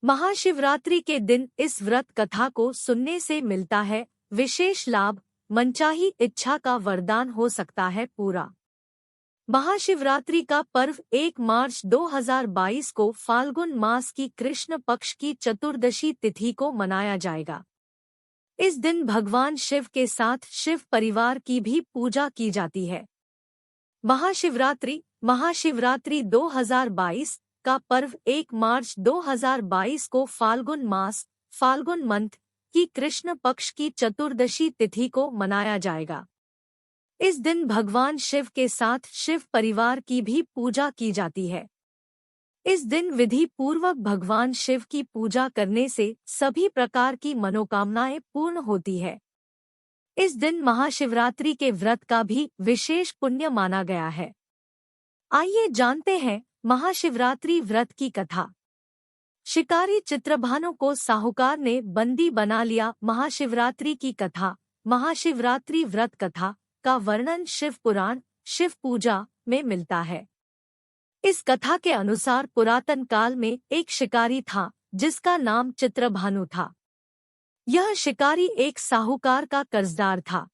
महाशिवरात्रि के दिन इस व्रत कथा को सुनने से मिलता है विशेष लाभ, मनचाही इच्छा का वरदान हो सकता है पूरा। महाशिवरात्रि का पर्व 1 मार्च 2022 को फाल्गुन मास की कृष्ण पक्ष की चतुर्दशी तिथि को मनाया जाएगा। इस दिन भगवान शिव के साथ शिव परिवार की भी पूजा की जाती है। महाशिवरात्रि 2022 का पर्व 1 मार्च 2022 को फाल्गुन मंथ की कृष्ण पक्ष की चतुर्दशी तिथि को मनाया जाएगा। इस दिन भगवान शिव के साथ शिव परिवार की भी पूजा की जाती है। इस दिन विधि पूर्वक भगवान शिव की पूजा करने से सभी प्रकार की मनोकामनाएं पूर्ण होती है। इस दिन महाशिवरात्रि के व्रत का भी विशेष पुण्य माना गया है। आइए जानते हैं महाशिवरात्रि व्रत की कथा। शिकारी चित्रभानु को साहूकार ने बंदी बना लिया। महाशिवरात्रि की कथा। महाशिवरात्रि व्रत कथा का वर्णन शिव पुराण शिव पूजा में मिलता है। इस कथा के अनुसार पुरातन काल में एक शिकारी था जिसका नाम चित्रभानु था। यह शिकारी एक साहूकार का कर्जदार था।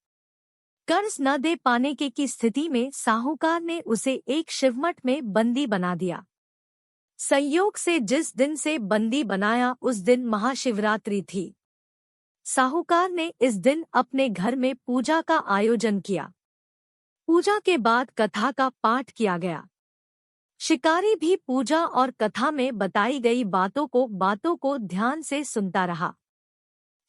कर्ज न दे पाने की स्थिति में साहूकार ने उसे एक शिवमठ में बंदी बना दिया। संयोग से जिस दिन से बंदी बनाया उस दिन महाशिवरात्रि थी। साहूकार ने इस दिन अपने घर में पूजा का आयोजन किया। पूजा के बाद कथा का पाठ किया गया। शिकारी भी पूजा और कथा में बताई गई बातों को ध्यान से सुनता रहा।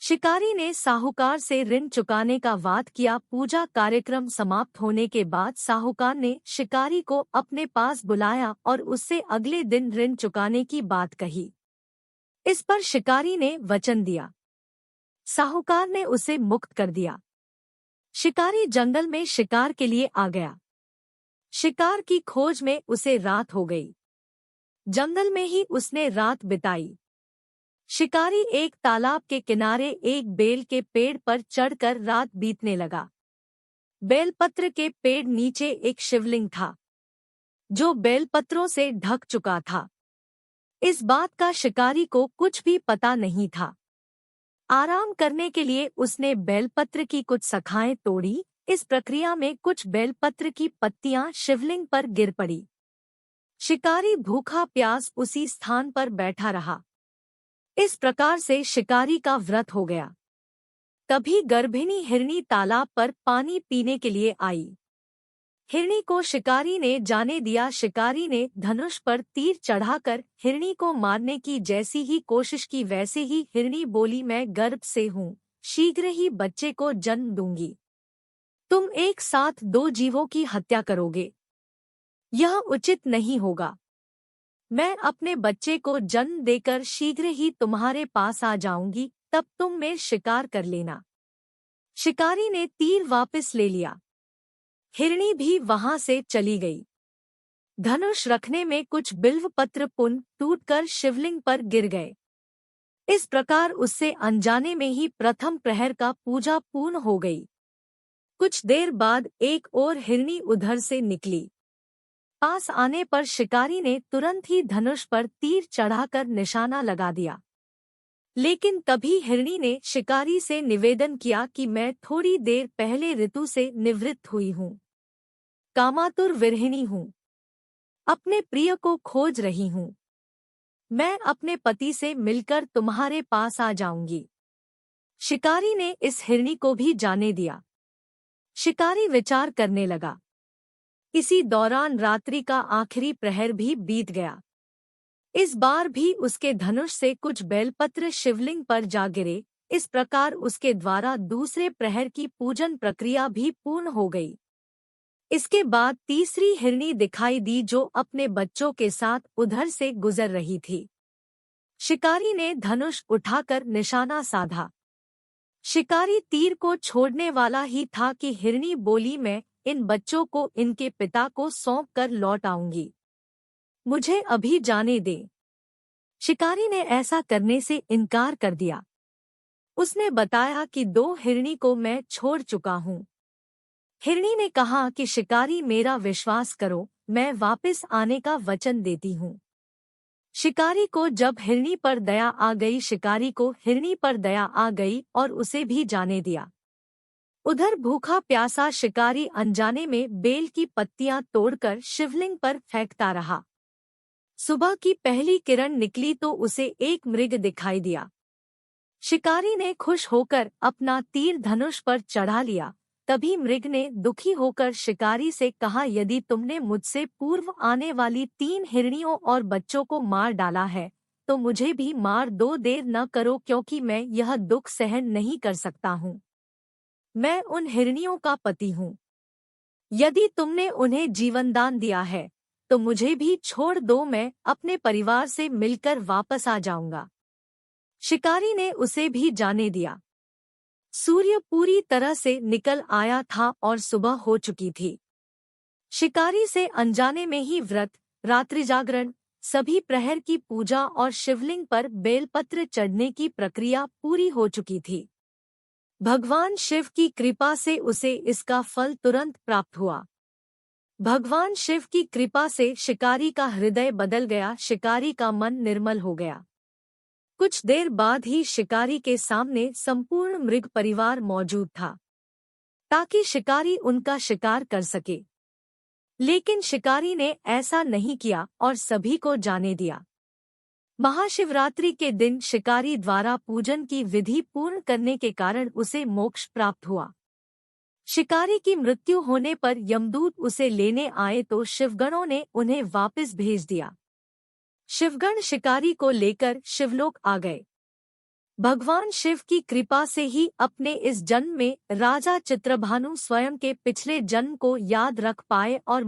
शिकारी ने साहूकार से ऋण चुकाने का वाद किया। पूजा कार्यक्रम समाप्त होने के बाद साहूकार ने शिकारी को अपने पास बुलाया और उससे अगले दिन ऋण चुकाने की बात कही। इस पर शिकारी ने वचन दिया। साहूकार ने उसे मुक्त कर दिया। शिकारी जंगल में शिकार के लिए आ गया। शिकार की खोज में उसे रात हो गई। जंगल में ही उसने रात बिताई। शिकारी एक तालाब के किनारे एक बेल के पेड़ पर चढ़कर रात बीतने लगा। बेलपत्र के पेड़ नीचे एक शिवलिंग था जो बेलपत्रों से ढक चुका था। इस बात का शिकारी को कुछ भी पता नहीं था। आराम करने के लिए उसने बेलपत्र की कुछ शाखाएं तोड़ी। इस प्रक्रिया में कुछ बेलपत्र की पत्तियां शिवलिंग पर गिर पड़ी। शिकारी भूखा प्यास उसी स्थान पर बैठा रहा। इस प्रकार से शिकारी का व्रत हो गया। तभी गर्भिणी हिरनी तालाब पर पानी पीने के लिए आई। हिरनी को शिकारी ने जाने दिया। शिकारी ने धनुष पर तीर चढ़ाकर हिरनी को मारने की जैसी ही कोशिश की वैसे ही हिरनी बोली, मैं गर्भ से हूँ, शीघ्र ही बच्चे को जन्म दूंगी। तुम एक साथ 2 जीवों की हत्या करोगे, यह उचित नहीं होगा। मैं अपने बच्चे को जन्म देकर शीघ्र ही तुम्हारे पास आ जाऊंगी, तब तुम में शिकार कर लेना। शिकारी ने तीर वापस ले लिया। हिरनी भी वहां से चली गई। धनुष रखने में कुछ बिल्वपत्र पुन टूटकर शिवलिंग पर गिर गए। इस प्रकार उससे अनजाने में ही प्रथम प्रहर का पूजा पूर्ण हो गई। कुछ देर बाद एक और हिरनी उधर से निकली। पास आने पर शिकारी ने तुरंत ही धनुष पर तीर चढ़ाकर निशाना लगा दिया। लेकिन तभी हिरनी ने शिकारी से निवेदन किया कि मैं थोड़ी देर पहले ऋतु से निवृत्त हुई हूँ, कामातुर विरहिणी हूँ, अपने प्रिय को खोज रही हूँ। मैं अपने पति से मिलकर तुम्हारे पास आ जाऊंगी। शिकारी ने इस हिरनी को भी जाने दिया। शिकारी विचार करने लगा। इसी दौरान रात्रि का आखिरी प्रहर भी बीत गया। इस बार भी उसके धनुष से कुछ बेलपत्र शिवलिंग पर जा गिरे। इस प्रकार उसके द्वारा दूसरे प्रहर की पूजन प्रक्रिया भी पूर्ण हो गई। इसके बाद तीसरी हिरनी दिखाई दी जो अपने बच्चों के साथ उधर से गुजर रही थी। शिकारी ने धनुष उठाकर निशाना साधा। शिकारी तीर को छोड़ने वाला ही था कि हिरनी बोली, मैं इन बच्चों को इनके पिता को सौंप कर लौट आऊंगी, मुझे अभी जाने दे। शिकारी ने ऐसा करने से इनकार कर दिया। उसने बताया कि 2 हिरनी को मैं छोड़ चुका हूँ। हिरनी ने कहा कि शिकारी, मेरा विश्वास करो, मैं वापस आने का वचन देती हूँ। शिकारी को जब हिरनी पर दया आ गई, शिकारी को हिरनी पर दया आ गई और उसे भी जाने दिया। उधर भूखा प्यासा शिकारी अनजाने में बेल की पत्तियां तोड़कर शिवलिंग पर फेंकता रहा। सुबह की पहली किरण निकली तो उसे एक मृग दिखाई दिया। शिकारी ने खुश होकर अपना तीर धनुष पर चढ़ा लिया। तभी मृग ने दुखी होकर शिकारी से कहा, यदि तुमने मुझसे पूर्व आने वाली 3 हिरनियों और बच्चों को मार डाला है तो मुझे भी मार दो, देर न करो, क्योंकि मैं यह दुख सहन नहीं कर सकता हूँ। मैं उन हिरनियों का पति हूँ। यदि तुमने उन्हें जीवनदान दिया है तो मुझे भी छोड़ दो, मैं अपने परिवार से मिलकर वापस आ जाऊंगा। शिकारी ने उसे भी जाने दिया। सूर्य पूरी तरह से निकल आया था और सुबह हो चुकी थी। शिकारी से अनजाने में ही व्रत, रात्रि जागरण, सभी प्रहर की पूजा और शिवलिंग पर बेलपत्र चढ़ने की प्रक्रिया पूरी हो चुकी थी। भगवान शिव की कृपा से उसे इसका फल तुरंत प्राप्त हुआ। भगवान शिव की कृपा से शिकारी का हृदय बदल गया, शिकारी का मन निर्मल हो गया। कुछ देर बाद ही शिकारी के सामने संपूर्ण मृग परिवार मौजूद था, ताकि शिकारी उनका शिकार कर सके। लेकिन शिकारी ने ऐसा नहीं किया और सभी को जाने दिया। महाशिवरात्रि के दिन शिकारी द्वारा पूजन की विधि पूर्ण करने के कारण उसे मोक्ष प्राप्त हुआ। शिकारी की मृत्यु होने पर यमदूत उसे लेने आए तो शिवगणों ने उन्हें वापस भेज दिया। शिवगण शिकारी को लेकर शिवलोक आ गए। भगवान शिव की कृपा से ही अपने इस जन्म में राजा चित्रभानु स्वयं के पिछले जन्म को याद रख पाए और